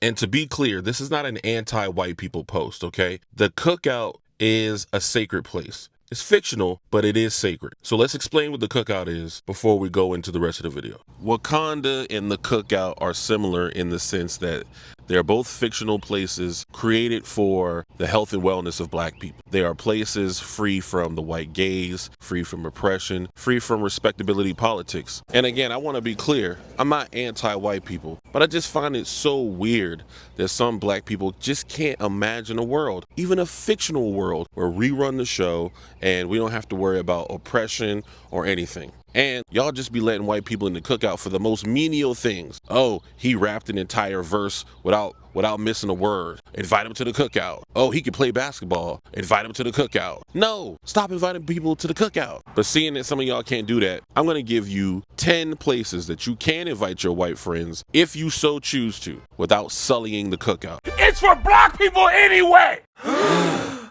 And to be clear, this is not an anti-white people post, okay? The Cookout is a sacred place. It's fictional, but it is sacred. So let's explain what the Cookout is before we go into the rest of the video. Wakanda and the Cookout are similar in the sense that they're both fictional places created for the health and wellness of black people. They are places free from the white gaze, free from oppression, free from respectability politics. And again, I want to be clear, I'm not anti-white people, but I just find it so weird that some black people just can't imagine a world, even a fictional world, where we run the show and we don't have to worry about oppression or anything. And y'all just be letting white people in the Cookout for the most menial things. Oh, he rapped an entire verse without missing a word. Invite him to the Cookout. Oh, he can play basketball. Invite him to the Cookout. No, stop inviting people to the Cookout. But seeing that some of y'all can't do that, I'm gonna give you 10 places that you can invite your white friends if you so choose to, without sullying the Cookout. It's for black people anyway!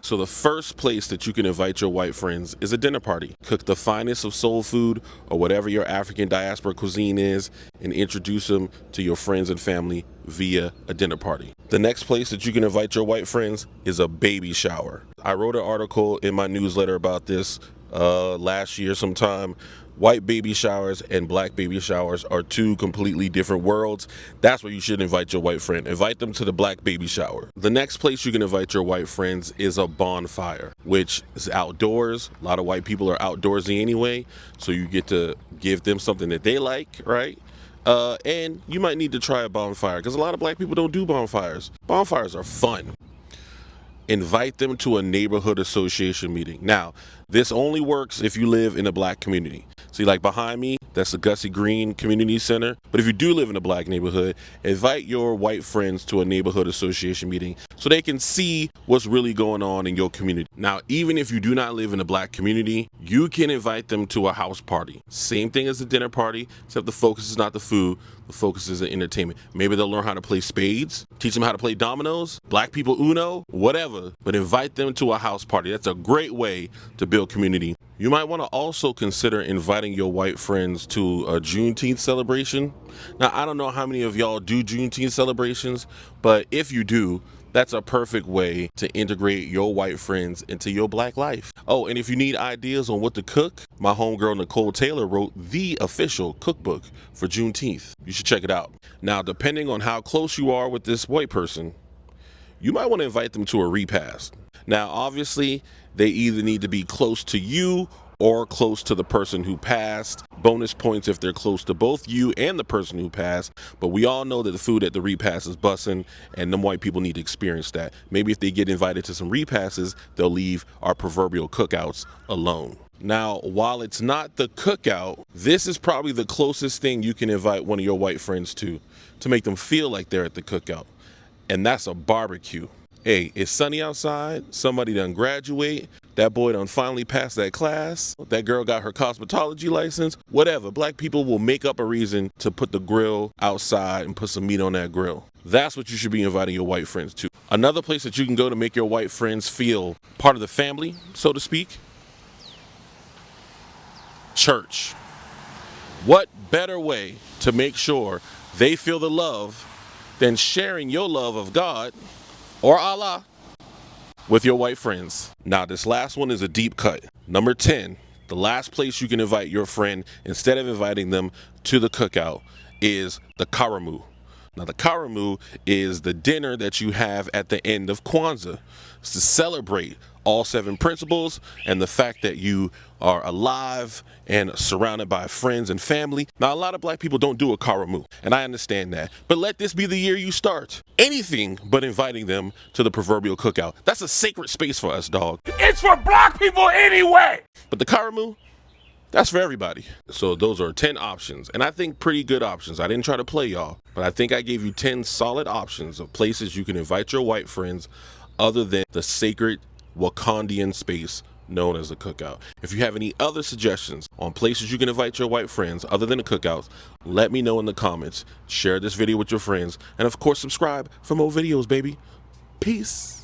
So the first place that you can invite your white friends is a dinner party. Cook the finest of soul food or whatever your African diaspora cuisine is and introduce them to your friends and family via a dinner party. The next place that you can invite your white friends is a baby shower. I wrote an article in my newsletter about this last year sometime. White baby showers and black baby showers are two completely different worlds. That's where you should invite your white friend. Invite them to the black baby shower. The next place you can invite your white friends is a bonfire, which is outdoors. A lot of white people are outdoorsy anyway, so you get to give them something that they like, right? And you might need to try a bonfire because a lot of black people don't do bonfires. Bonfires are fun. Invite them to a neighborhood association meeting. Now, this only works if you live in a black community. See, like behind me, that's the Gussie Green Community Center. But if you do live in a black neighborhood, invite your white friends to a neighborhood association meeting so they can see what's really going on in your community. Now, even if you do not live in a black community, you can invite them to a house party. Same thing as a dinner party, except the focus is not the food. The focus is the entertainment. Maybe they'll learn how to play spades, teach them how to play dominoes, black people Uno, whatever, but invite them to a house party. That's a great way to build community. You might want to also consider inviting your white friends to a Juneteenth celebration. Now, I don't know how many of y'all do Juneteenth celebrations, but if you do, that's a perfect way to integrate your white friends into your black life. Oh, and if you need ideas on what to cook, my homegirl Nicole Taylor wrote the official cookbook for Juneteenth. You should check it out. Now, depending on how close you are with this white person, you might want to invite them to a repast. Now, obviously, they either need to be close to you or close to the person who passed. Bonus points if they're close to both you and the person who passed. But we all know that the food at the repast is bussin', and them white people need to experience that. Maybe if they get invited to some repasses, they'll leave our proverbial cookouts alone. Now, while it's not the Cookout, this is probably the closest thing you can invite one of your white friends to make them feel like they're at the Cookout. And that's a barbecue. Hey, it's sunny outside, somebody done graduate, that boy done finally passed that class, that girl got her cosmetology license, whatever. Black people will make up a reason to put the grill outside and put some meat on that grill. That's what you should be inviting your white friends to. Another place that you can go to make your white friends feel part of the family, so to speak, church. What better way to make sure they feel the love than sharing your love of God or Allah with your white friends? Now, this last one is a deep cut. Number 10, the last place you can invite your friend instead of inviting them to the Cookout is the Karamu. Now, the Karamu is the dinner that you have at the end of Kwanzaa. It's to celebrate all 7 principles and the fact that you are alive and surrounded by friends and family. Now, a lot of black people don't do a Karamu, and I understand that. But let this be the year you start. Anything but inviting them to the proverbial Cookout. That's a sacred space for us, dog. It's for black people anyway! But the Karamu, that's for everybody. So those are 10 options, and I think pretty good options. I didn't try to play y'all, but I think I gave you 10 solid options of places you can invite your white friends other than the sacred Wakandian space known as the Cookout. If you have any other suggestions on places you can invite your white friends other than the Cookouts, let me know in the comments. Share this video with your friends, and of course subscribe for more videos, baby. Peace.